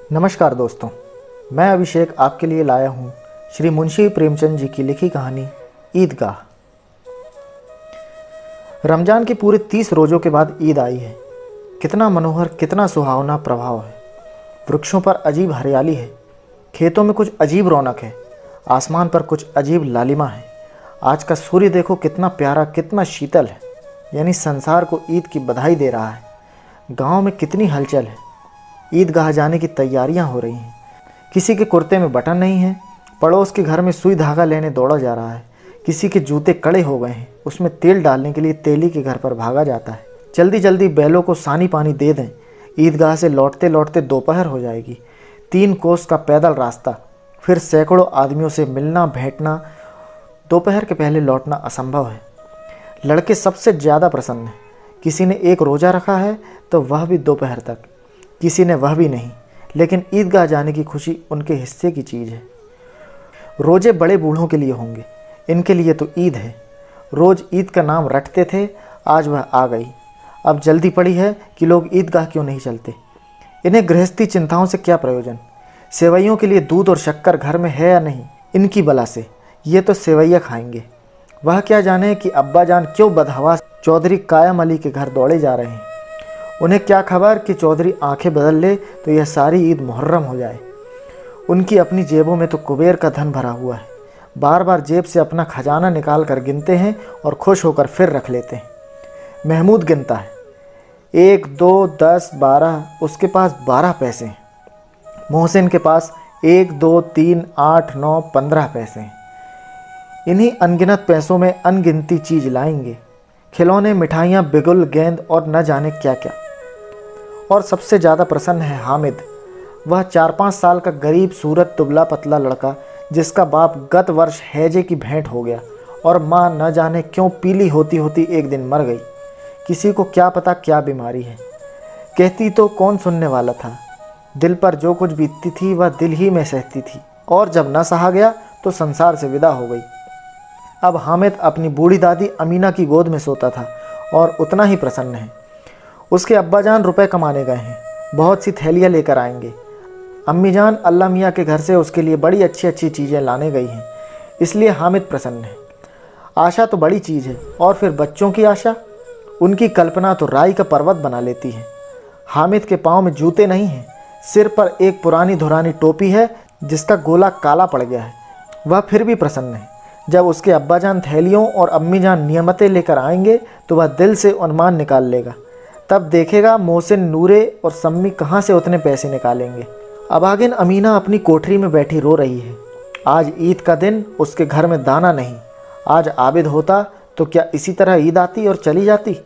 नमस्कार दोस्तों, मैं अभिषेक आपके लिए लाया हूँ श्री मुंशी प्रेमचंद जी की लिखी कहानी ईदगाह। रमज़ान के पूरे 30 रोज़ों के बाद ईद आई है। कितना मनोहर, कितना सुहावना प्रभाव है। वृक्षों पर अजीब हरियाली है, खेतों में कुछ अजीब रौनक है, आसमान पर कुछ अजीब लालिमा है। आज का सूर्य देखो कितना प्यारा, कितना शीतल है, यानी संसार को ईद की बधाई दे रहा है। गांव में कितनी हलचल है, ईदगाह जाने की तैयारियां हो रही हैं। किसी के कुर्ते में बटन नहीं है, पड़ोस के घर में सुई धागा लेने दौड़ा जा रहा है। किसी के जूते कड़े हो गए हैं, उसमें तेल डालने के लिए तेली के घर पर भागा जाता है। जल्दी जल्दी बैलों को सानी पानी दे दें, ईदगाह से लौटते लौटते दोपहर हो जाएगी। 3 कोस का पैदल रास्ता, फिर सैकड़ों आदमियों से मिलना भेंटना। दोपहर के पहले लौटना असंभव है। लड़के सबसे ज़्यादा प्रसन्न हैं। किसी ने एक रोज़ा रखा है तो वह भी दोपहर तक, किसी ने वह भी नहीं, लेकिन ईदगाह जाने की खुशी उनके हिस्से की चीज़ है। रोज़े बड़े बूढ़ों के लिए होंगे, इनके लिए तो ईद है। रोज़ ईद का नाम रटते थे, आज वह आ गई। अब जल्दी पड़ी है कि लोग ईदगाह क्यों नहीं चलते। इन्हें गृहस्थी चिंताओं से क्या प्रयोजन। सेवैयों के लिए दूध और शक्कर घर में है या नहीं, इनकी बला से ये तो सेवैया खाएंगे। वह क्या जाने कि अब्बा जान क्यों बदहवास चौधरी कायम अली के घर दौड़े जा रहे हैं। उन्हें क्या खबर कि चौधरी आंखें बदल ले तो यह सारी ईद मुहर्रम हो जाए। उनकी अपनी जेबों में तो कुबेर का धन भरा हुआ है। बार बार जेब से अपना खजाना निकाल कर गिनते हैं और खुश होकर फिर रख लेते हैं। महमूद गिनता है, 1 2 10 12, उसके पास 12 पैसे हैं। मोहसिन के पास 1 2 3 8 9 15 पैसे हैं। इन्हीं अनगिनत पैसों में अनगिनती चीज़ लाएंगे, खिलौने, मिठाइयाँ, बिगुल, गेंद और न जाने क्या क्या। और सबसे ज़्यादा प्रसन्न है हामिद, वह 4-5 साल का गरीब सूरत दुबला पतला लड़का जिसका बाप गत वर्ष हैजे की भेंट हो गया और माँ न जाने क्यों पीली होती होती एक दिन मर गई। किसी को क्या पता क्या बीमारी है, कहती तो कौन सुनने वाला था। दिल पर जो कुछ बीतती थी वह दिल ही में सहती थी, और जब न सहा गया तो संसार से विदा हो गई। अब हामिद अपनी बूढ़ी दादी अमीना की गोद में सोता था और उतना ही प्रसन्न है। उसके अब्बाजान रुपए कमाने गए हैं, बहुत सी थैलियाँ लेकर आएंगे। अम्मी जान अल्लाह मियाँ के घर से उसके लिए बड़ी अच्छी अच्छी चीज़ें लाने गई हैं, इसलिए हामिद प्रसन्न है। आशा तो बड़ी चीज़ है, और फिर बच्चों की आशा, उनकी कल्पना तो राई का पर्वत बना लेती है। हामिद के पाँव में जूते नहीं हैं, सिर पर एक पुरानी धुरानी टोपी है जिसका गोला काला पड़ गया है। वह फिर भी प्रसन्न है। जब उसके अब्बाजान थैलियों और अम्मी जान नियमतें लेकर आएंगे तो वह दिल से अनुमान निकाल लेगा। तब देखेगा मोहसिन, नूरे और सम्मी कहाँ से उतने पैसे निकालेंगे। अभागिन अमीना अपनी कोठरी में बैठी रो रही है। आज ईद का दिन, उसके घर में दाना नहीं। आज आबिद होता तो क्या इसी तरह ईद आती और चली जाती।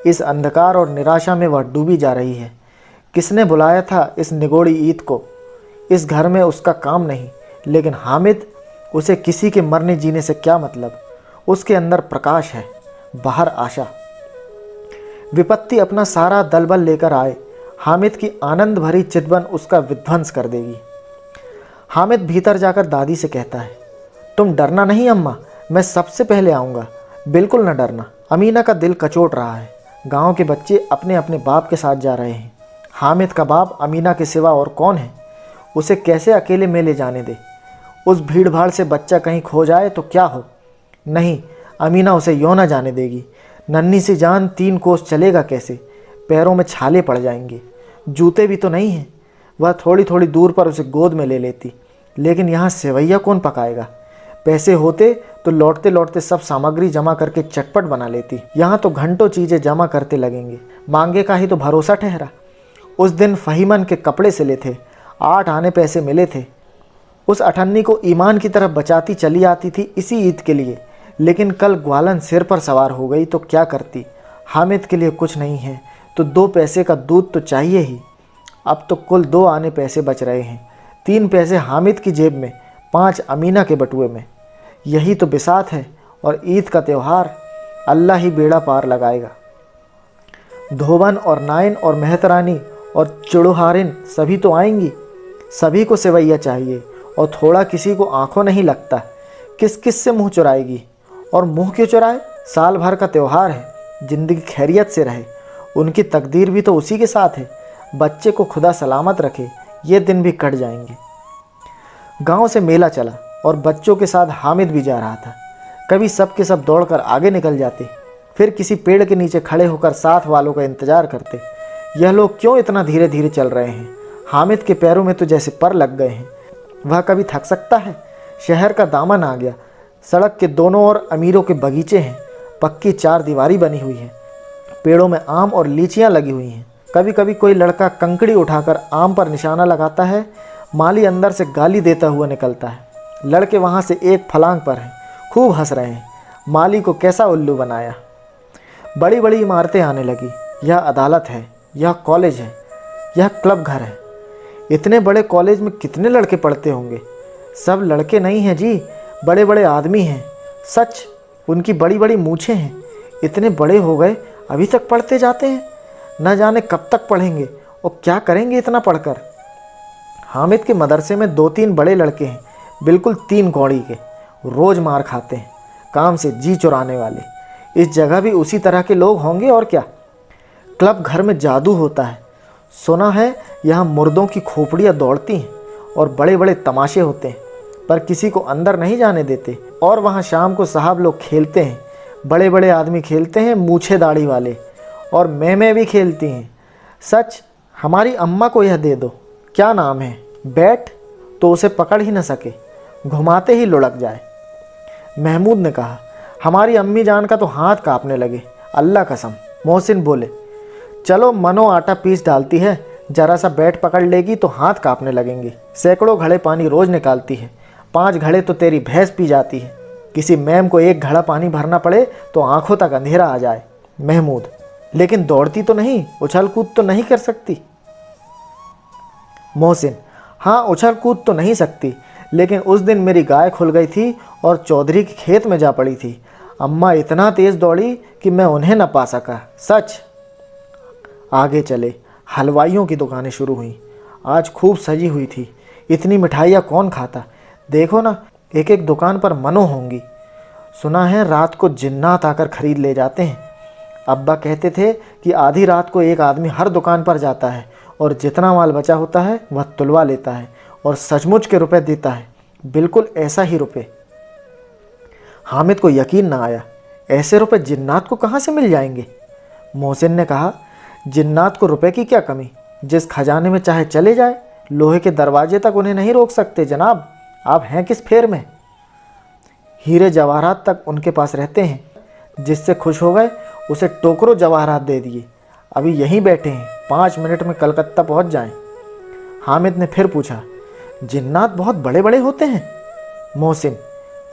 इस अंधकार और निराशा में वह डूबी जा रही है। किसने बुलाया था इस निगोड़ी ईद को। इस घर में उसका काम नहीं, लेकिन हामिद, उसे किसी के मरने जीने से क्या मतलब। उसके अंदर प्रकाश है, बाहर आशा। विपत्ति अपना सारा दलबल लेकर आए, हामिद की आनंद भरी चितवन उसका विध्वंस कर देगी। हामिद भीतर जाकर दादी से कहता है, तुम डरना नहीं अम्मा, मैं सबसे पहले आऊँगा, बिल्कुल न डरना। अमीना का दिल कचोट रहा है। गांव के बच्चे अपने अपने बाप के साथ जा रहे हैं। हामिद का बाप अमीना के सिवा और कौन है। उसे कैसे अकेले में ले जाने दे। उस भीड़ भाड़ से बच्चा कहीं खो जाए तो क्या हो। नहीं, अमीना उसे यूं न जाने देगी। नन्ही सी जान 3 कोस चलेगा कैसे, पैरों में छाले पड़ जाएंगे। जूते भी तो नहीं हैं। वह थोड़ी थोड़ी दूर पर उसे गोद में ले लेती, लेकिन यहाँ सेवैया कौन पकाएगा। पैसे होते तो लौटते लौटते सब सामग्री जमा करके चटपट बना लेती। यहाँ तो घंटों चीज़ें जमा करते लगेंगे। मांगे का ही तो भरोसा ठहरा। उस दिन फहीमन के कपड़े सिले थे, 8 आने पैसे मिले थे। उस अठन्नी को ईमान की तरफ बचाती चली आती थी इसी ईद के लिए, लेकिन कल ग्वालन सिर पर सवार हो गई तो क्या करती। हामिद के लिए कुछ नहीं है तो 2 पैसे का दूध तो चाहिए ही। अब तो कुल 2 आने पैसे बच रहे हैं। 3 पैसे हामिद की जेब में, 5 अमीना के बटुए में। यही तो बिसात है। और ईद का त्यौहार, अल्लाह ही बेड़ा पार लगाएगा। धोबन और नाइन और मेहतरानी और चुड़ुहारिन सभी तो आएंगी। सभी को सेवैया चाहिए, और थोड़ा किसी को आंखों नहीं लगता। किस किस से मुंह चुराएगी। और मुंह क्यों चुराए, साल भर का त्यौहार है, ज़िंदगी खैरियत से रहे। उनकी तकदीर भी तो उसी के साथ है। बच्चे को खुदा सलामत रखे, ये दिन भी कट जाएंगे। गांव से मेला चला और बच्चों के साथ हामिद भी जा रहा था। कभी सब के सब दौड़कर आगे निकल जाते, फिर किसी पेड़ के नीचे खड़े होकर साथ वालों का इंतजार करते। यह लोग क्यों इतना धीरे धीरे चल रहे हैं? हामिद के पैरों में तो जैसे पर लग गए हैं। वह कभी थक सकता है? शहर का दामन आ गया। सड़क के दोनों ओर अमीरों के बगीचे हैं, पक्की चार दीवारी बनी हुई है, पेड़ों में आम और लीचियां लगी हुई हैं। कभी कभी कोई लड़का कंकड़ी उठाकर आम पर निशाना लगाता है। माली अंदर से गाली देता हुआ निकलता है। लड़के वहाँ से एक फलांग पर हैं, खूब हंस रहे हैं। माली को कैसा उल्लू बनाया। बड़ी बड़ी इमारतें आने लगी। यह अदालत है, यह कॉलेज है, यह क्लब घर है। इतने बड़े कॉलेज में कितने लड़के पढ़ते होंगे? सब लड़के नहीं हैं जी, बड़े बड़े आदमी हैं। सच, उनकी बड़ी बड़ी मूछें हैं। इतने बड़े हो गए अभी तक पढ़ते जाते हैं। न जाने कब तक पढ़ेंगे और क्या करेंगे इतना पढ़कर। हामिद के मदरसे में 2-3 बड़े लड़के हैं, बिल्कुल 3 कौड़ी के, रोज़ मार खाते हैं, काम से जी चुराने वाले। इस जगह भी उसी तरह के लोग होंगे और क्या। क्लब घर में जादू होता है। सुना है यहाँ मुर्दों की खोपड़ियाँ दौड़ती हैं और बड़े बड़े तमाशे होते हैं, पर किसी को अंदर नहीं जाने देते। और वहाँ शाम को साहब लोग खेलते हैं, बड़े बड़े आदमी खेलते हैं, मूछे दाढ़ी वाले, और मैं भी खेलती हैं। सच, हमारी अम्मा को यह दे दो, क्या नाम है, बैट, तो उसे पकड़ ही न सके, घुमाते ही लुढ़क जाए। महमूद ने कहा, हमारी अम्मी जान का तो हाथ कांपने लगे, अल्लाह कसम। मोहसिन बोले, चलो मनो आटा पीस डालती है, जरा सा बैट पकड़ लेगी तो हाथ कांपने लगेंगे। सैकड़ों घड़े पानी रोज निकालती है, 5 घड़े तो तेरी भैंस पी जाती है। किसी मैम को 1 घड़ा पानी भरना पड़े तो आंखों तक अंधेरा आ जाए। महमूद, लेकिन दौड़ती तो नहीं, उछल कूद तो नहीं कर सकती। मोहसिन, हाँ उछल कूद तो नहीं सकती, लेकिन उस दिन मेरी गाय खुल गई थी और चौधरी के खेत में जा पड़ी थी। अम्मा इतना तेज़ दौड़ी कि मैं उन्हें न पा सका। सच। आगे चले। हलवाइयों की दुकानें शुरू हुई। आज खूब सजी हुई थी। इतनी मिठाइयाँ कौन खाता। देखो ना, एक एक दुकान पर मनो होंगी। सुना है रात को जिन्नात आकर खरीद ले जाते हैं। अब्बा कहते थे कि आधी रात को एक आदमी हर दुकान पर जाता है और जितना माल बचा होता है वह तुलवा लेता है और सचमुच के रुपए देता है, बिल्कुल ऐसा ही रुपए। हामिद को यकीन ना आया, ऐसे रुपए जिन्नात को कहाँ से मिल जाएंगे। मोहसिन ने कहा, जिन्नात को रुपए की क्या कमी, जिस खजाने में चाहे चले जाए, लोहे के दरवाजे तक उन्हें नहीं रोक सकते जनाब। आप हैं किस फेर में। हीरे जवाहरात तक उनके पास रहते हैं। जिससे खुश हो गए उसे टोकरों जवाहरात दे दिए। अभी यहीं बैठे हैं, 5 मिनट में कलकत्ता पहुंच जाएं। हामिद ने फिर पूछा, जिन्नात बहुत बड़े बड़े होते हैं। मोहसिन,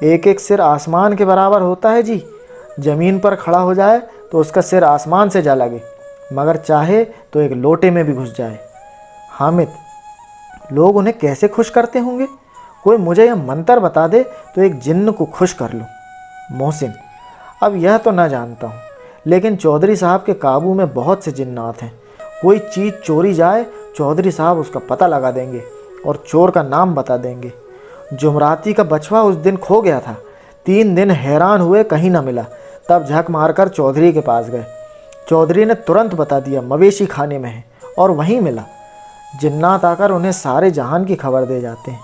एक एक सिर आसमान के बराबर होता है जी। ज़मीन पर खड़ा हो जाए तो उसका सिर आसमान से जा लगे, मगर चाहे तो एक लोटे में भी घुस जाए। हामिद, लोग उन्हें कैसे खुश करते होंगे। कोई मुझे यह मंत्र बता दे तो एक जिन्न को खुश कर लूँ। मोहसिन, अब यह तो ना जानता हूँ, लेकिन चौधरी साहब के काबू में बहुत से जिन्नात हैं। कोई चीज़ चोरी जाए, चौधरी साहब उसका पता लगा देंगे और चोर का नाम बता देंगे। जुमराती का बछवा उस दिन खो गया था। 3 दिन हैरान हुए, कहीं ना मिला। तब झक मारकर चौधरी के पास गए। चौधरी ने तुरंत बता दिया, मवेशी खाने में है, और वहीं मिला। जिन्नात आकर उन्हें सारे जहान की खबर दे जाते हैं।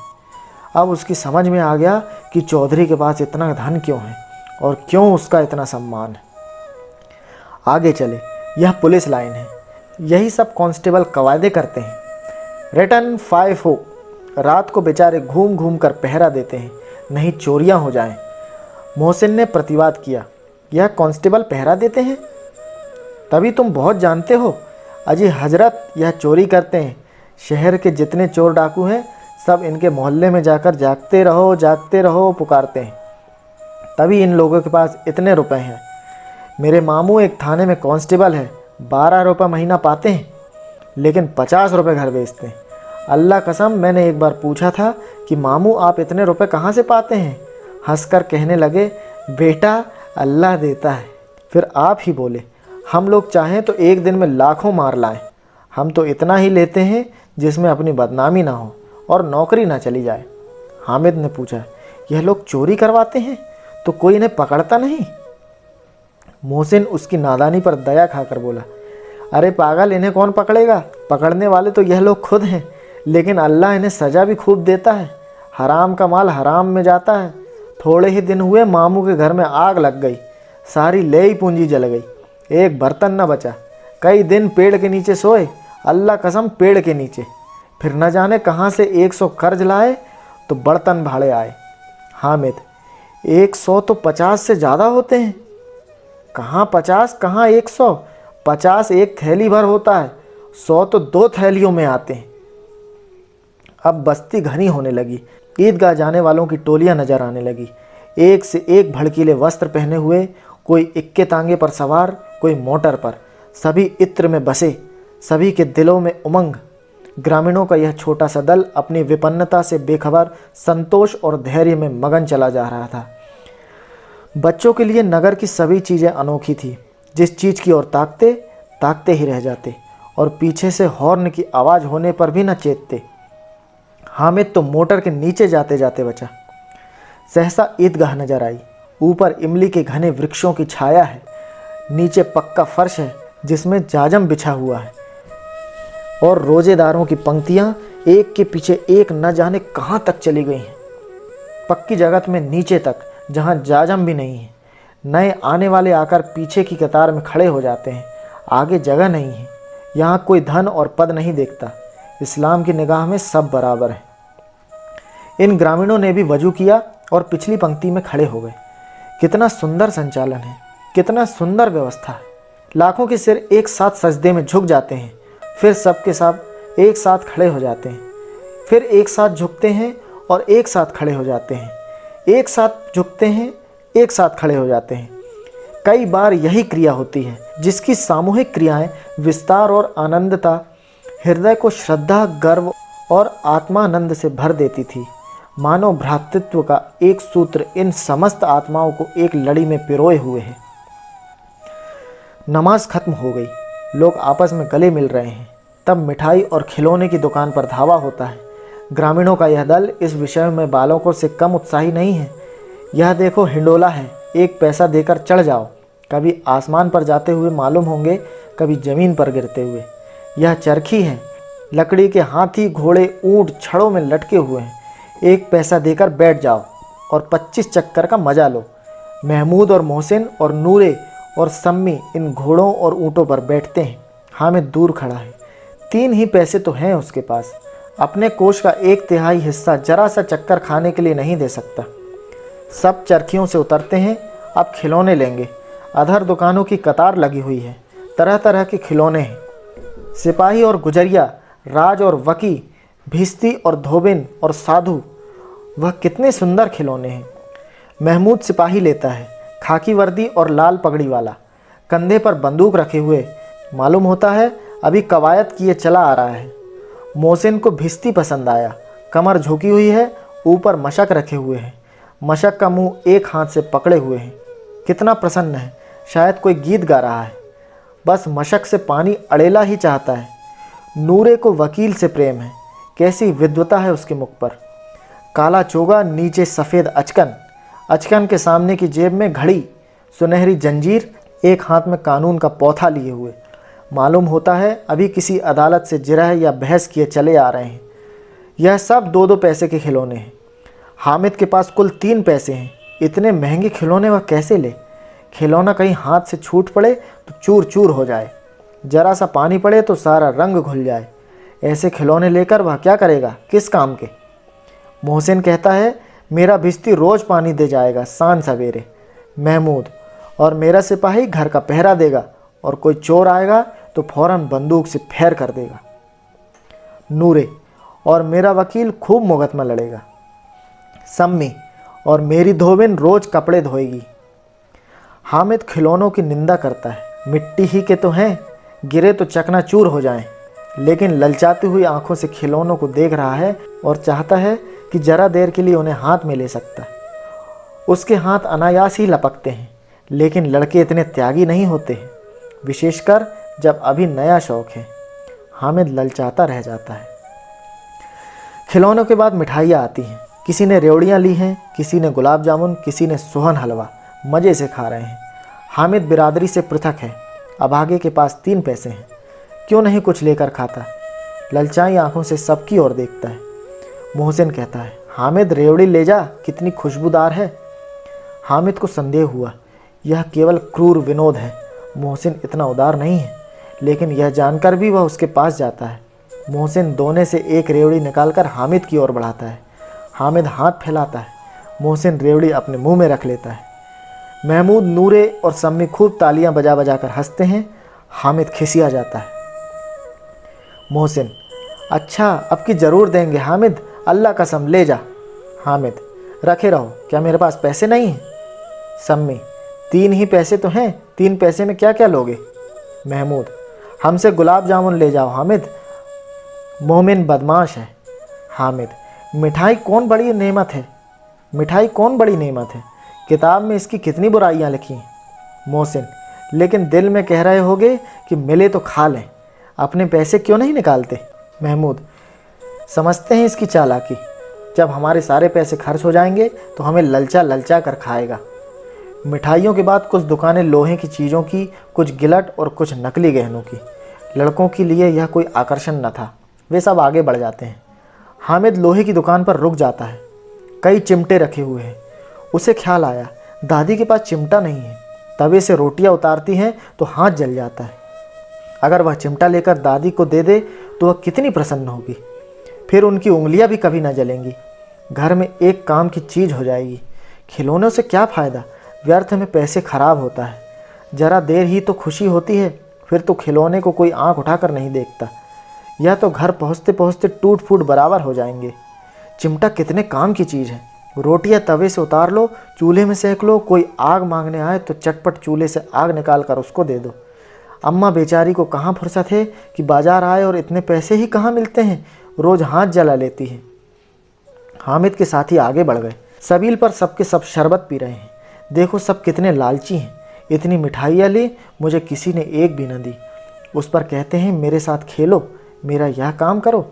अब उसकी समझ में आ गया कि चौधरी के पास इतना धन क्यों है और क्यों उसका इतना सम्मान है। आगे चले। यह पुलिस लाइन है। यही सब कांस्टेबल कवायदे करते हैं। रिटर्न 5 हो। रात को बेचारे घूम घूम कर पहरा देते हैं, नहीं चोरियां हो जाएं। मोहसिन ने प्रतिवाद किया, यह कांस्टेबल पहरा देते हैं, तभी तुम बहुत जानते हो। अजी हजरत, यह चोरी करते हैं। शहर के जितने चोर डाकू हैं सब इनके मोहल्ले में जाकर जागते रहो पुकारते हैं, तभी इन लोगों के पास इतने रुपए हैं। मेरे मामू एक थाने में कांस्टेबल है, 12 रुपये महीना पाते हैं, लेकिन 50 रुपये घर बेचते हैं। अल्लाह कसम, मैंने एक बार पूछा था कि मामू आप इतने रुपए कहाँ से पाते हैं। हंसकर कहने लगे, बेटा अल्लाह देता है। फिर आप ही बोले, हम लोग चाहें तो एक दिन में लाखों मार लाएं। हम तो इतना ही लेते हैं जिसमें अपनी बदनामी ना हो और नौकरी ना चली जाए। हामिद ने पूछा, यह लोग चोरी करवाते हैं तो कोई इन्हें पकड़ता नहीं। मोहसिन उसकी नादानी पर दया खाकर बोला, अरे पागल, इन्हें कौन पकड़ेगा, पकड़ने वाले तो यह लोग खुद हैं। लेकिन अल्लाह इन्हें सज़ा भी खूब देता है। हराम का माल हराम में जाता है। थोड़े ही दिन हुए मामू के घर में आग लग गई, सारी लेई पूंजी जल गई, एक बर्तन न बचा। कई दिन पेड़ के नीचे सोए, अल्लाह कसम पेड़ के नीचे। फिर न जाने कहाँ से 100 कर्ज लाए तो बर्तन भाड़े आए। हामिद, 100 तो 50 से ज़्यादा होते हैं। कहाँ 50 कहाँ 100। 50 एक थैली भर होता है, 100 तो 2 थैलियों में आते हैं। अब बस्ती घनी होने लगी। ईदगाह जाने वालों की टोलियां नजर आने लगी, एक से एक भड़कीले वस्त्र पहने हुए, कोई इक्के तांगे पर सवार, कोई मोटर पर। सभी इत्र में बसे, सभी के दिलों में उमंग। ग्रामीणों का यह छोटा सा दल अपनी विपन्नता से बेखबर संतोष और धैर्य में मगन चला जा रहा था। बच्चों के लिए नगर की सभी चीज़ें अनोखी थी। जिस चीज़ की ओर ताकते ताकते ही रह जाते और पीछे से हॉर्न की आवाज़ होने पर भी न चेतते। हामिद तो मोटर के नीचे जाते जाते बचा। सहसा ईदगाह नजर आई। ऊपर इमली के घने वृक्षों की छाया है, नीचे पक्का फर्श है जिसमें जाजम बिछा हुआ है और रोजेदारों की पंक्तियां एक के पीछे एक न जाने कहां तक चली गई हैं। पक्की जगत में नीचे तक, जहां जाजम भी नहीं है। नए आने वाले आकर पीछे की कतार में खड़े हो जाते हैं। आगे जगह नहीं है। यहाँ कोई धन और पद नहीं देखता। इस्लाम की निगाह में सब बराबर है। इन ग्रामीणों ने भी वजू किया और पिछली पंक्ति में खड़े हो गए। कितना सुंदर संचालन है, कितना सुंदर व्यवस्था है। लाखों के सिर एक साथ सजदे में झुक जाते हैं, फिर सब के सब एक साथ खड़े हो जाते हैं, फिर एक साथ झुकते हैं और एक साथ खड़े हो जाते हैं, एक साथ झुकते हैं, एक साथ खड़े हो जाते हैं। कई बार यही क्रिया होती है जिसकी सामूहिक क्रियाएं विस्तार और आनंदता हृदय को श्रद्धा, गर्व और आत्मानंद से भर देती थी। मानव भ्रातृत्व का एक सूत्र इन समस्त आत्माओं को एक लड़ी में पिरोए हुए है। नमाज खत्म हो गई, लोग आपस में गले मिल रहे हैं। तब मिठाई और खिलौने की दुकान पर धावा होता है। ग्रामीणों का यह दल इस विषय में बालकों से कम उत्साही नहीं है। यह देखो हिंडोला है, 1 पैसा देकर चढ़ जाओ। कभी आसमान पर जाते हुए मालूम होंगे, कभी ज़मीन पर गिरते हुए। यह चरखी है, लकड़ी के हाथी, घोड़े, ऊंट छड़ों में लटके हुए हैं। 1 पैसा देकर बैठ जाओ और 25 चक्कर का मजा लो। महमूद और मोहसिन और नूरे और सम्मी इन घोड़ों और ऊँटों पर बैठते हैं। हामिद दूर खड़ा है। 3 ही पैसे तो हैं उसके पास। अपने कोष का 1/3 हिस्सा जरा सा चक्कर खाने के लिए नहीं दे सकता। सब चरखियों से उतरते हैं, अब खिलौने लेंगे। अधर दुकानों की कतार लगी हुई है, तरह तरह के खिलौने हैं। सिपाही और गुजरिया, राज और वकी, भिस्ती और धोबिन और साधु, वह कितने सुंदर खिलौने हैं। महमूद सिपाही लेता है, खाकी वर्दी और लाल पगड़ी वाला, कंधे पर बंदूक रखे हुए। मालूम होता है अभी कवायद किए चला आ रहा है। मोहसिन को भिस्ती पसंद आया, कमर झुकी हुई है, ऊपर मशक रखे हुए हैं। मशक का मुंह एक हाथ से पकड़े हुए हैं। कितना प्रसन्न है, शायद कोई गीत गा रहा है। बस मशक से पानी अड़ेला ही चाहता है। नूरे को वकील से प्रेम है, कैसी विद्वता है उसके मुख पर। काला चोगा, नीचे सफ़ेद अचकन, अचकन के सामने की जेब में घड़ी, सुनहरी जंजीर, एक हाथ में कानून का पौथा लिए हुए। मालूम होता है अभी किसी अदालत से जिरह या बहस किए चले आ रहे हैं। यह सब 2-2 पैसे के खिलौने हैं। हामिद के पास कुल 3 पैसे हैं। इतने महंगे खिलौने वह कैसे ले? खिलौना कहीं हाथ से छूट पड़े तो चूर चूर हो जाए, जरा सा पानी पड़े तो सारा रंग घुल जाए। ऐसे खिलौने लेकर वह क्या करेगा, किस काम के? मोहसिन कहता है मेरा भिस्ती रोज़ पानी दे जाएगा शान सवेरे। महमूद और मेरा सिपाही घर का पहरा देगा और कोई चोर आएगा तो फौरन बंदूक से फैर कर देगा। नूरे और मेरा वकील खूब मुकदमा लड़ेगा। सम्मी और मेरी धोबिन रोज़ कपड़े धोएगी। हामिद खिलौनों की निंदा करता है, मिट्टी ही के तो हैं, गिरे तो चकनाचूर हो जाएं। लेकिन ललचाती हुई आंखों से खिलौनों को देख रहा है और चाहता है कि जरा देर के लिए उन्हें हाथ में ले सकता है। उसके हाथ अनायास ही लपकते हैं। लेकिन लड़के इतने त्यागी नहीं होते हैं, विशेषकर जब अभी नया शौक है। हामिद ललचाता रह जाता है। खिलौनों के बाद मिठाइयाँ आती हैं। किसी ने रेवड़ियाँ ली हैं, किसी ने गुलाब जामुन, किसी ने सोहन हलवा। मज़े से खा रहे हैं। हामिद बिरादरी से पृथक है। अभागे के पास 3 पैसे हैं, क्यों नहीं कुछ लेकर खाता? ललचाई आंखों से सबकी ओर देखता है। मोहसिन कहता है, हामिद रेवड़ी ले जा, कितनी खुशबूदार है। हामिद को संदेह हुआ, यह केवल क्रूर विनोद है, मोहसिन इतना उदार नहीं है। लेकिन यह जानकर भी वह उसके पास जाता है। मोहसिन दोने से एक रेवड़ी निकालकर हामिद की ओर बढ़ाता है। हामिद हाथ फैलाता है। मोहसिन रेवड़ी अपने मुंह में रख लेता है। महमूद, नूरे और सम्मी खूब तालियां बजा बजा कर हंसते हैं। हामिद खिसिया जाता है। मोहसिन, अच्छा अब की ज़रूर देंगे हामिद, अल्लाह कसम ले जा। हामिद, रखे रहो, क्या मेरे पास पैसे नहीं हैं? सम्मी, 3 ही पैसे तो हैं, 3 पैसे में क्या क्या लोगे? महमूद, हमसे गुलाब जामुन ले जाओ हामिद, मोमिन बदमाश है। हामिद, मिठाई कौन बड़ी नेमत है, मिठाई कौन बड़ी नेमत है, किताब में इसकी कितनी बुराइयां लिखी हैं। मोहसिन, लेकिन दिल में कह रहे होगे कि मिले तो खा लें, अपने पैसे क्यों नहीं निकालते? महमूद, समझते हैं इसकी चालाकी, जब हमारे सारे पैसे खर्च हो जाएंगे तो हमें ललचा ललचा कर खाएगा। मिठाइयों के बाद कुछ दुकानें लोहे की चीज़ों की, कुछ गिलट और कुछ नकली गहनों की। लड़कों के लिए यह कोई आकर्षण न था, वे सब आगे बढ़ जाते हैं। हामिद लोहे की दुकान पर रुक जाता है। कई चिमटे रखे हुए हैं। उसे ख्याल आया, दादी के पास चिमटा नहीं है। तवे से रोटियां उतारती हैं तो हाथ जल जाता है। अगर वह चिमटा लेकर दादी को दे दे तो वह कितनी प्रसन्न होगी, फिर उनकी उंगलियां भी कभी ना जलेंगी। घर में एक काम की चीज़ हो जाएगी। खिलौनों से क्या फ़ायदा, व्यर्थ में पैसे खराब होता है। ज़रा देर ही तो खुशी होती है, फिर तो खिलौने को कोई आंख उठाकर नहीं देखता। यह तो घर पहुँचते पहुँचते टूट फूट बराबर हो जाएंगे। चिमटा कितने काम की चीज़ है। रोटियां तवे से उतार लो, चूल्हे में सेक लो, कोई आग मांगने आए तो चटपट चूल्हे से आग निकाल कर उसको दे दो। अम्मा बेचारी को कहाँ फुर्सत है कि बाजार आए और इतने पैसे ही कहाँ मिलते हैं, रोज़ हाथ जला लेती है। हामिद के साथी आगे बढ़ गए। सबील पर सबके सब शरबत पी रहे हैं। देखो सब कितने लालची हैं, इतनी मिठाइयाँ ली, मुझे किसी ने एक भी न दी। उस पर कहते हैं मेरे साथ खेलो, मेरा यह काम करो।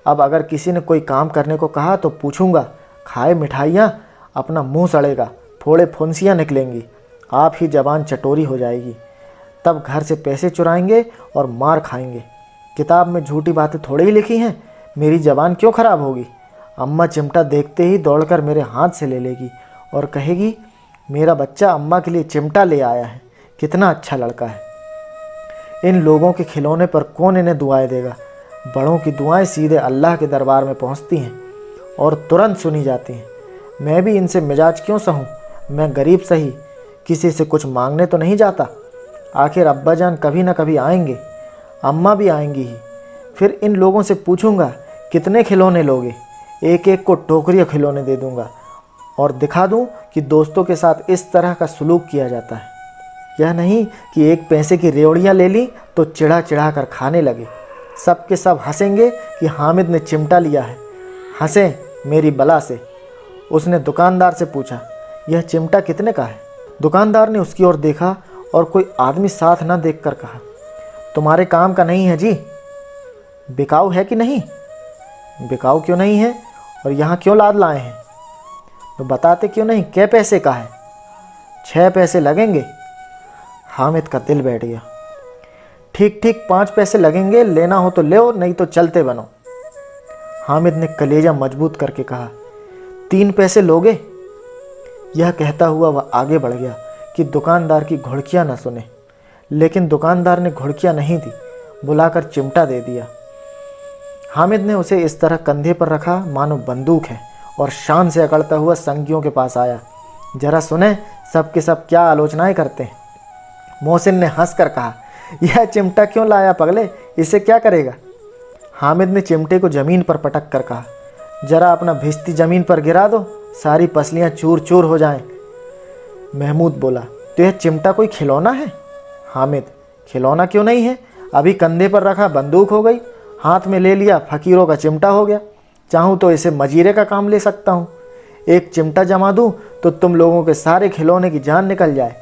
अब अगर किसी ने कोई काम करने को कहा तो पूछूंगा, खाए मिठाइयाँ, अपना मुंह सड़ेगा, फोड़े फुंसियाँ निकलेंगी, आप ही जबान चटोरी हो जाएगी। तब घर से पैसे चुराएंगे और मार खाएंगे। किताब में झूठी बातें थोड़ी ही लिखी हैं, मेरी जबान क्यों ख़राब होगी। अम्मा चिमटा देखते ही दौड़कर मेरे हाथ से ले लेगी और कहेगी, मेरा बच्चा अम्मा के लिए चिमटा ले आया है, कितना अच्छा लड़का है। इन लोगों के खिलौने पर कौन इन्हें दुआएं देगा। बड़ों की दुआएं सीधे अल्लाह के दरबार में पहुंचती हैं और तुरंत सुनी जाती हैं। मैं भी इनसे मिजाज क्यों सहूँ, मैं गरीब सही, किसी से कुछ मांगने तो नहीं जाता। आखिर अब्बा जान कभी ना कभी आएंगे, अम्मा भी आएंगी ही। फिर इन लोगों से पूछूंगा कितने खिलौने लोगे, एक एक को टोकरियाँ खिलौने दे दूंगा और दिखा दूं कि दोस्तों के साथ इस तरह का सलूक किया जाता है। यह नहीं कि एक पैसे की रेवड़ियाँ ले ली तो चिढ़ा चिढ़ा कर खाने लगे। सब के सब हंसेंगे कि हामिद ने चिमटा लिया है, हंसें मेरी बला से। उसने दुकानदार से पूछा, यह चिमटा कितने का है? दुकानदार ने उसकी ओर देखा और कोई आदमी साथ न देखकर कहा, तुम्हारे काम का नहीं है जी। बिकाऊ है कि नहीं? बिकाऊ क्यों नहीं है और यहाँ क्यों लाद लाए हैं? तो बताते क्यों नहीं, कै पैसे का है? 6 पैसे लगेंगे। हामिद का दिल बैठ गया। ठीक ठीक 5 पैसे लगेंगे, लेना हो तो ले, नहीं तो चलते बनो। हामिद ने कलेजा मजबूत करके कहा, 3 पैसे लोगे? यह कहता हुआ वह आगे बढ़ गया कि दुकानदार की घुड़कियाँ न सुने। लेकिन दुकानदार ने घुड़कियाँ नहीं दी, बुलाकर चिमटा दे दिया। हामिद ने उसे इस तरह कंधे पर रखा मानो बंदूक है और शान से अकड़ता हुआ संगियों के पास आया। जरा सुने सब के सब क्या आलोचनाएं करते हैं। मोहसिन ने हंसकर कहा, यह चिमटा क्यों लाया पगले, इसे क्या करेगा? हामिद ने चिमटे को ज़मीन पर पटक कर कहा, जरा अपना भिश्ती ज़मीन पर गिरा दो, सारी पसलियाँ चूर चूर हो जाएं। महमूद बोला, तो यह चिमटा कोई खिलौना है? हामिद, खिलौना क्यों नहीं है, अभी कंधे पर रखा बंदूक हो गई, हाथ में ले लिया फ़कीरों का चिमटा हो गया। चाहूँ तो इसे मजीरे का काम ले सकता हूँ। एक चिमटा जमा दूँ तो तुम लोगों के सारे खिलौने की जान निकल जाए।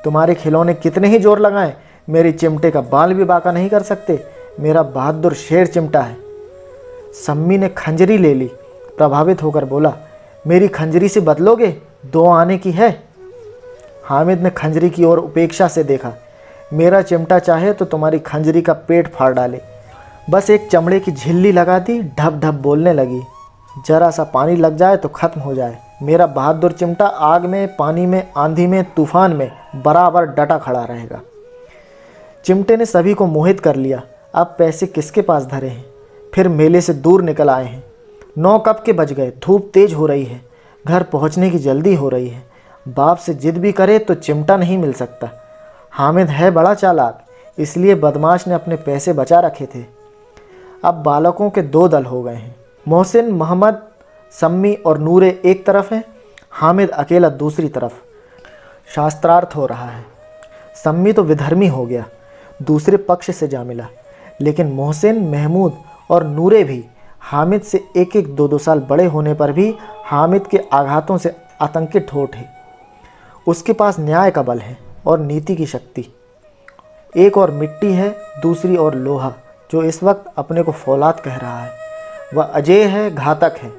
तुम्हारे खिलौने कितने ही जोर लगाएं, मेरी चिमटे का बाल भी बाका नहीं कर सकते। मेरा बहादुर शेर चिमटा है। सम्मी ने खंजरी ले ली, प्रभावित होकर बोला, मेरी खंजरी से बदलोगे, 2 आने की है। हामिद ने खंजरी की ओर उपेक्षा से देखा, मेरा चिमटा चाहे तो तुम्हारी खंजरी का पेट फाड़ डाले। बस एक चमड़े की झिल्ली लगा दी, ढप ढप बोलने लगी, जरा सा पानी लग जाए तो ख़त्म हो जाए। मेरा बहादुर चिमटा आग में, पानी में, आंधी में, तूफान में बराबर डटा खड़ा रहेगा। चिमटे ने सभी को मोहित कर लिया। अब पैसे किसके पास धरे हैं। फिर मेले से दूर निकल आए हैं। 9 कब के बज गए। धूप तेज हो रही है। घर पहुंचने की जल्दी हो रही है। बाप से जिद भी करे तो चिमटा नहीं मिल सकता। हामिद है बड़ा चालाक, इसलिए बदमाश ने अपने पैसे बचा रखे थे। अब बालकों के 2 दल हो गए हैं। मोहसिन, मोहम्मद, सम्मी और नूरे एक तरफ हैं, हामिद अकेला दूसरी तरफ। शास्त्रार्थ हो रहा है। सम्मी तो विधर्मी हो गया, दूसरे पक्ष से जा मिला, लेकिन मोहसिन, महमूद और नूरे भी हामिद से 1-1, 2-2 साल बड़े होने पर भी हामिद के आघातों से आतंकित हो उठे। उसके पास न्याय का बल है और नीति की शक्ति। एक और मिट्टी है, दूसरी और लोहा, जो इस वक्त अपने को फौलाद कह रहा है। वह अजय है, घातक है।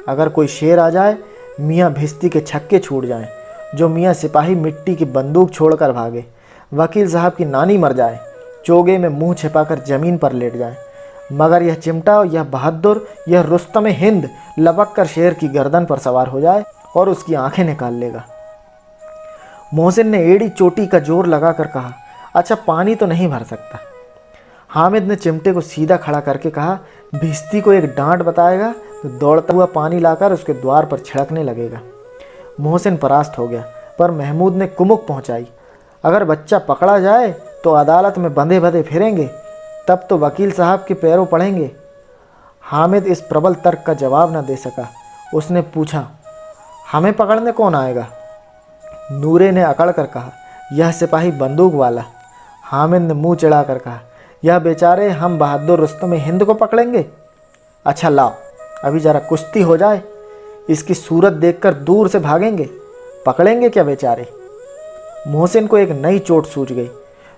अगर कोई शेर आ जाए, मियाँ भिस्ती के छक्के छूट जाएं, जो मियाँ सिपाही मिट्टी की बंदूक छोड़कर भागे, वकील साहब की नानी मर जाए, चोगे में मुंह छिपाकर ज़मीन पर लेट जाए, मगर यह चिमटा, यह बहादुर, यह रुस्तम हिंद लपक कर शेर की गर्दन पर सवार हो जाए और उसकी आंखें निकाल लेगा। मोहसिन ने एड़ी चोटी का जोर लगाकर कहा, अच्छा पानी तो नहीं भर सकता। हामिद ने चिमटे को सीधा खड़ा करके कहा, भिस्ती को एक डांट बताएगा तो दौड़ता हुआ पानी लाकर उसके द्वार पर छिड़कने लगेगा। मोहसिन परास्त हो गया, पर महमूद ने कुमुक पहुंचाई, अगर बच्चा पकड़ा जाए तो अदालत में बंधे बंधे फिरेंगे, तब तो वकील साहब के पैरों पड़ेंगे। हामिद इस प्रबल तर्क का जवाब न दे सका। उसने पूछा, हमें पकड़ने कौन आएगा? नूरे ने अकड़ कर कहा, यह सिपाही बंदूक वाला। हामिद ने मुंह चिढ़ा कर कहा, यह बेचारे हम बहादुर रुस्तम हिंद को पकड़ेंगे? अच्छा लाओ, अभी ज़रा कुश्ती हो जाए, इसकी सूरत देखकर दूर से भागेंगे, पकड़ेंगे क्या बेचारे? मोहसिन को एक नई चोट सूझ गई,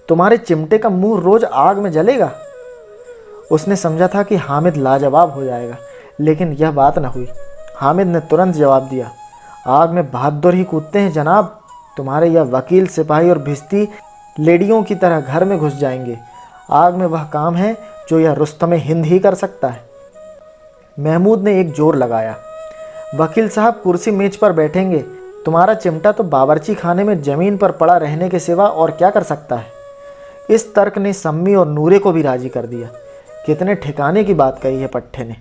तुम्हारे चिमटे का मुंह रोज़ आग में जलेगा। उसने समझा था कि हामिद लाजवाब हो जाएगा, लेकिन यह बात न हुई। हामिद ने तुरंत जवाब दिया, आग में बहादुर ही कूदते हैं जनाब। तुम्हारे यह वकील, सिपाही और भिस्ती लेडियों की तरह घर में घुस जाएंगे। आग में वह काम है जो यह रुस्तम हिंद ही कर सकता है। महमूद ने एक जोर लगाया, वकील साहब कुर्सी मेज पर बैठेंगे, तुम्हारा चिमटा तो बावर्ची खाने में ज़मीन पर पड़ा रहने के सिवा और क्या कर सकता है। इस तर्क ने सम्मी और नूरे को भी राजी कर दिया। कितने ठिकाने की बात कही है पट्टे ने,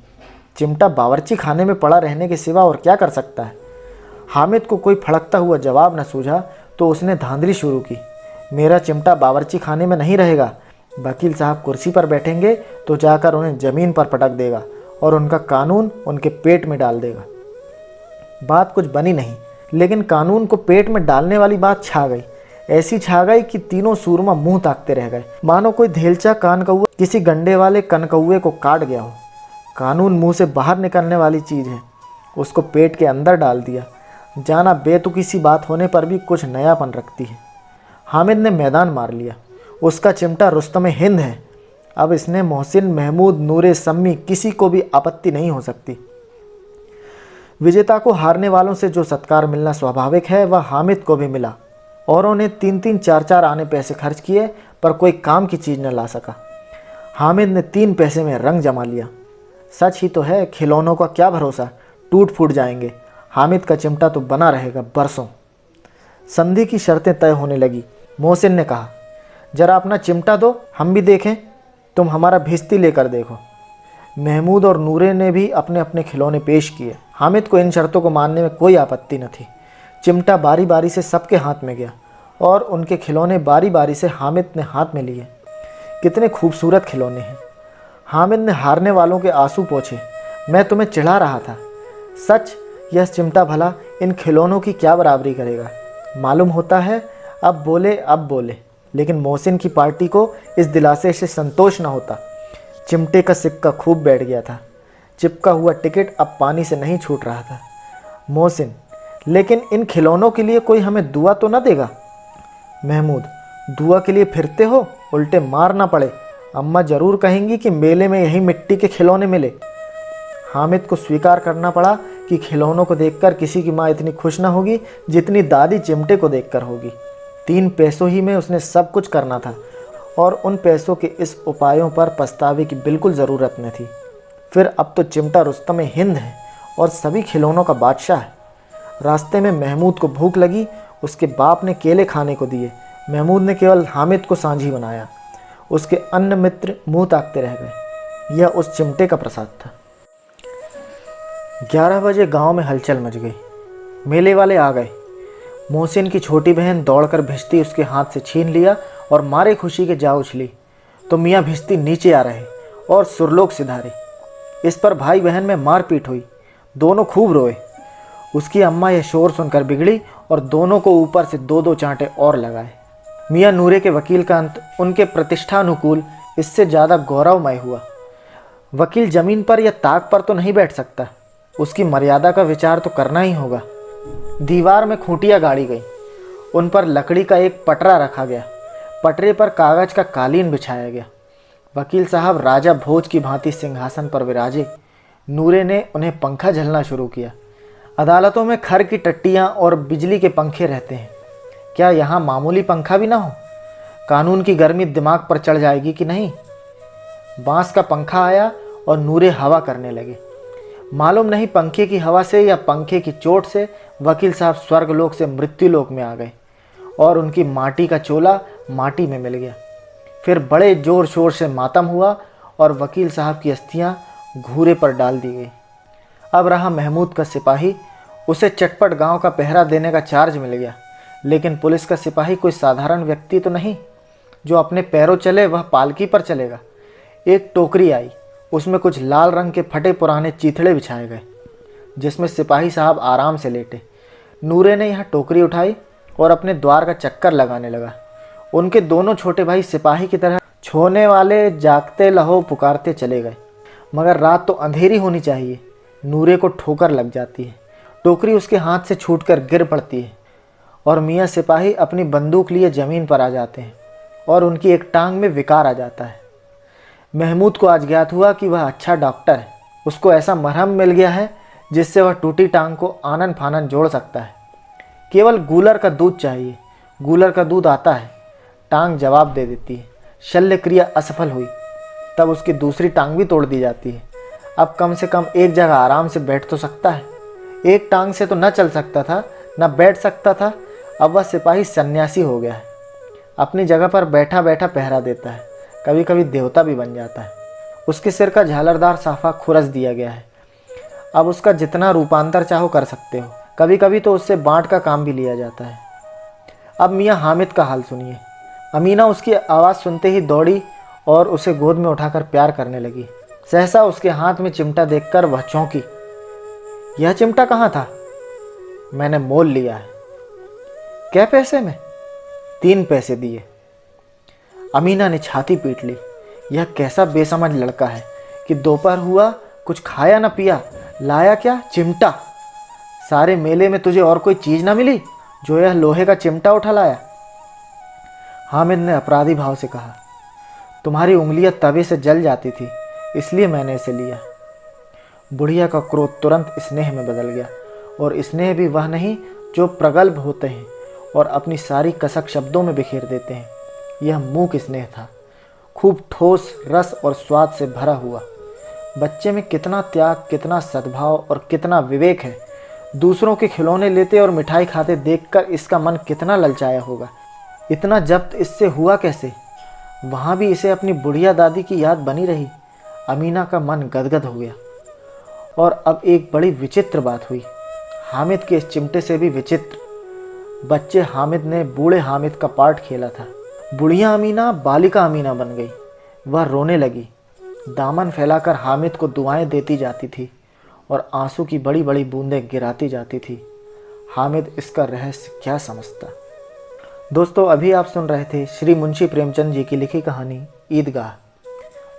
चिमटा बावर्ची खाने में पड़ा रहने के सिवा और क्या कर सकता है। हामिद को कोई फड़कता हुआ जवाब न सूझा तो उसने धांधली शुरू की, मेरा चिमटा बावर्ची खाने में नहीं रहेगा, वकील साहब कुर्सी पर बैठेंगे तो जाकर उन्हें ज़मीन पर पटक देगा और उनका कानून उनके पेट में डाल देगा। बात कुछ बनी नहीं, लेकिन कानून को पेट में डालने वाली बात छा गई। ऐसी छा गई कि तीनों सूरमा मुंह ताकते रह गए, मानो कोई धेलचा कान कौआ किसी गंडे वाले कनकौए को काट गया हो। कानून मुंह से बाहर निकलने वाली चीज़ है, उसको पेट के अंदर डाल दिया, जाना बेतुकी सी बात होने पर भी कुछ नयापन रखती है। हामिद ने मैदान मार लिया, उसका चिमटा रुस्तम हिंद है। अब इसने मोहसिन, महमूद, नूरे, सम्मी किसी को भी आपत्ति नहीं हो सकती। विजेता को हारने वालों से जो सत्कार मिलना स्वाभाविक है वह हामिद को भी मिला। औरों ने 3-3, 4-4 आने पैसे खर्च किए पर कोई काम की चीज़ न ला सका। हामिद ने 3 पैसे में रंग जमा लिया। सच ही तो है, खिलौनों का क्या भरोसा, टूट फूट जाएंगे। हामिद का चिमटा तो बना रहेगा बरसों। संधि की शर्तें तय होने लगी। मोहसिन ने कहा, जरा अपना चिमटा दो, हम भी देखें। तुम हमारा भिस्ती लेकर देखो। महमूद और नूरे ने भी अपने अपने खिलौने पेश किए। हामिद को इन शर्तों को मानने में कोई आपत्ति न थी। चिमटा बारी बारी से सबके हाथ में गया और उनके खिलौने बारी बारी से हामिद ने हाथ में लिए। कितने खूबसूरत खिलौने हैं। हामिद ने हारने वालों के आंसू पोंछे। मैं तुम्हें चिढ़ा रहा था, सच यह चिमटा भला इन खिलौनों की क्या बराबरी करेगा। मालूम होता है अब बोले, लेकिन मोहसिन की पार्टी को इस दिलासे से संतोष न होता। चिमटे का सिक्का खूब बैठ गया था। चिपका हुआ टिकट अब पानी से नहीं छूट रहा था। मोहसिन, लेकिन इन खिलौनों के लिए कोई हमें दुआ तो न देगा? महमूद, दुआ के लिए फिरते हो, उल्टे मार ना पड़े। अम्मा ज़रूर कहेंगी कि मेले में यही मिट्टी के खिलौने मिले। हामिद को स्वीकार करना पड़ा कि खिलौनों को देखकर किसी की माँ इतनी खुश न होगी जितनी दादी चिमटे को देखकर होगी। 3 पैसों ही में उसने सब कुछ करना था और उन पैसों के इस उपायों पर पछतावे की बिल्कुल ज़रूरत न थी। फिर अब तो चिमटा रुस्तम हिंद है और सभी खिलौनों का बादशाह है। रास्ते में महमूद को भूख लगी, उसके बाप ने केले खाने को दिए। महमूद ने केवल हामिद को सांझी बनाया। उसके अन्य मित्र मुंह ताकते रह गए। यह उस चिमटे का प्रसाद था। 11 बजे गांव में हलचल मच गई। मेले वाले आ गए। मोहसिन की छोटी बहन दौड़कर भिश्ती उसके हाथ से छीन लिया और मारे खुशी के जा उछली तो मियाँ भिश्ती नीचे आ रहे और सुरलोक सिधारे। इस पर भाई बहन में मारपीट हुई। दोनों खूब रोए। उसकी अम्मा यह शोर सुनकर बिगड़ी और दोनों को ऊपर से 2-2 चांटे और लगाए। मियाँ नूरे के वकील का अंत उनके प्रतिष्ठानुकूल इससे ज़्यादा गौरवमय हुआ। वकील जमीन पर या ताक पर तो नहीं बैठ सकता, उसकी मर्यादा का विचार तो करना ही होगा। दीवार में खूंटियाँ गाड़ी गई, उन पर लकड़ी का एक पटरा रखा गया। पटरे पर कागज का कालीन बिछाया गया। वकील साहब राजा भोज की भांति सिंहासन पर विराजे। नूरे ने उन्हें पंखा झलना शुरू किया। अदालतों में खर की टट्टियाँ और बिजली के पंखे रहते हैं, क्या यहाँ मामूली पंखा भी ना हो? कानून की गर्मी दिमाग पर चढ़ जाएगी कि नहीं? बांस का पंखा आया और नूरे हवा करने लगे। मालूम नहीं पंखे की हवा से या पंखे की चोट से वकील साहब स्वर्गलोक से मृत्युलोक में आ गए और उनकी माटी का चोला माटी में मिल गया। फिर बड़े जोर शोर से मातम हुआ और वकील साहब की अस्थियां घूरे पर डाल दी गई। अब रहा महमूद का सिपाही, उसे चटपट गांव का पहरा देने का चार्ज मिल गया। लेकिन पुलिस का सिपाही कोई साधारण व्यक्ति तो नहीं, जो अपने पैरों चले वह पालकी पर चलेगा। एक टोकरी आई, उसमें कुछ लाल रंग के फटे पुराने चीथड़े बिछाए गए, जिसमें सिपाही साहब आराम से लेटे। नूरे ने यह टोकरी उठाई और अपने द्वार का चक्कर लगाने लगा। उनके दोनों छोटे भाई सिपाही की तरह छोने वाले जागते लहो पुकारते चले गए। मगर रात तो अंधेरी होनी चाहिए। नूरे को ठोकर लग जाती है, टोकरी उसके हाथ से छूटकर गिर पड़ती है और मियाँ सिपाही अपनी बंदूक लिए ज़मीन पर आ जाते हैं और उनकी एक टांग में विकार आ जाता है। महमूद को आज ज्ञात हुआ कि वह अच्छा डॉक्टर है। उसको ऐसा मरहम मिल गया है जिससे वह टूटी टांग को आनन फानन जोड़ सकता है। केवल गूलर का दूध चाहिए। गूलर का दूध आता है, टांग जवाब दे देती है। शल्य क्रिया असफल हुई, तब उसकी दूसरी टांग भी तोड़ दी जाती है। अब कम से कम एक जगह आराम से बैठ तो सकता है। एक टांग से तो न चल सकता था, न बैठ सकता था। अब वह सिपाही सन्यासी हो गया है। अपनी जगह पर बैठा बैठा पहरा देता है, कभी कभी देवता भी बन जाता है। उसके सिर का झालरदार साफा खुरस दिया गया है। अब उसका जितना रूपांतर चाहो कर सकते हो। कभी कभी तो उससे बाँट का काम भी लिया जाता है। अब मियाँ हामिद का हाल सुनिए। अमीना उसकी आवाज़ सुनते ही दौड़ी और उसे गोद में उठाकर प्यार करने लगी। सहसा उसके हाथ में चिमटा देखकर वह चौंकी। यह चिमटा कहाँ था? मैंने मोल लिया है। क्या पैसे में? 3 पैसे दिए। अमीना ने छाती पीट ली। यह कैसा बेसमझ लड़का है कि दोपहर हुआ, कुछ खाया न पिया, लाया क्या? चिमटा। सारे मेले में तुझे और कोई चीज़ ना मिली जो यह लोहे का चिमटा उठा लाया? हामिद ने अपराधी भाव से कहा, तुम्हारी उंगलियां तवे से जल जाती थी, इसलिए मैंने इसे लिया। बुढ़िया का क्रोध तुरंत स्नेह में बदल गया, और स्नेह भी वह नहीं जो प्रगल्भ होते हैं और अपनी सारी कसक शब्दों में बिखेर देते हैं। यह मूक स्नेह था, खूब ठोस, रस और स्वाद से भरा हुआ। बच्चे में कितना त्याग, कितना सद्भाव और कितना विवेक है। दूसरों के खिलौने लेते और मिठाई खाते देखकर इसका मन कितना ललचाया होगा। इतना जब्त इससे हुआ कैसे? वहाँ भी इसे अपनी बुढ़िया दादी की याद बनी रही। अमीना का मन गदगद हो गया। और अब एक बड़ी विचित्र बात हुई, हामिद के इस चिमटे से भी विचित्र। बच्चे हामिद ने बूढ़े हामिद का पार्ट खेला था। बुढ़िया अमीना बालिका अमीना बन गई। वह रोने लगी, दामन फैलाकर हामिद को दुआएं देती जाती थी और आंसू की बड़ी बड़ी बूंदें गिराती जाती थी। हामिद इसका रहस्य क्या समझता? दोस्तों, अभी आप सुन रहे थे श्री मुंशी प्रेमचंद जी की लिखी कहानी ईदगाह।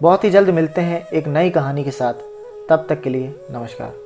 बहुत ही जल्द मिलते हैं एक नई कहानी के साथ। तब तक के लिए नमस्कार।